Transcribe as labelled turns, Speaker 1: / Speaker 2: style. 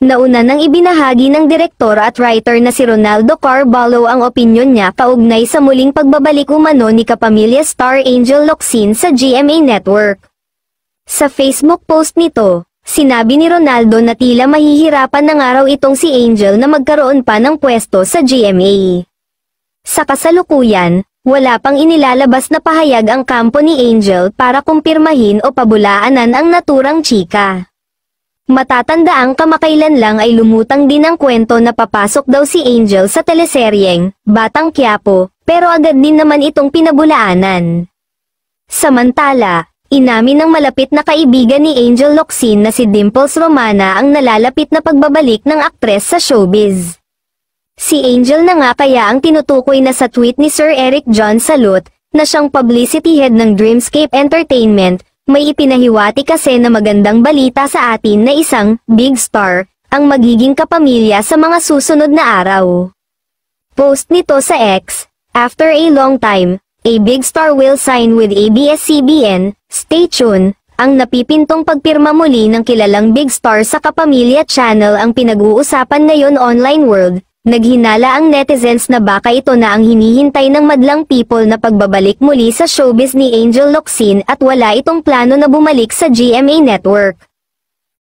Speaker 1: Nauna nang ibinahagi ng direktor at writer na si Ronaldo Carballo ang opinyon niya kaugnay sa muling pagbabalik umano ni kapamilya star Angel Locsin sa GMA Network. Sa Facebook post nito, sinabi ni Ronaldo na tila mahihirapan na nga raw itong si Angel na magkaroon pa ng pwesto sa GMA. Sa kasalukuyan, wala pang inilalabas na pahayag ang kampo ni Angel para kumpirmahin o pabulaanan ang naturang chika. Matatandaang kamakailan lang ay lumutang din ang kwento na papasok daw si Angel sa teleseryeng Batang Quiapo, pero agad din naman itong pinabulaanan. Samantala, inamin ng malapit na kaibigan ni Angel Locsin na si Dimples Romana ang nalalapit na pagbabalik ng aktres sa showbiz. Si Angel na nga kaya ang tinutukoy na sa tweet ni Sir Eric John Salud, na siyang publicity head ng Dreamscape Entertainment, may ipinahiwati kasi na magandang balita sa atin na isang big star ang magiging kapamilya sa mga susunod na araw. Post nito sa X, after a long time, a big star will sign with ABS-CBN, stay tuned. Ang napipintong pagpirma muli ng kilalang big star sa Kapamilya Channel ang pinag-uusapan ngayon online world. Naghinala ang netizens na baka ito na ang hinihintay ng madlang people na pagbabalik muli sa showbiz ni Angel Locsin at wala itong plano na bumalik sa GMA Network.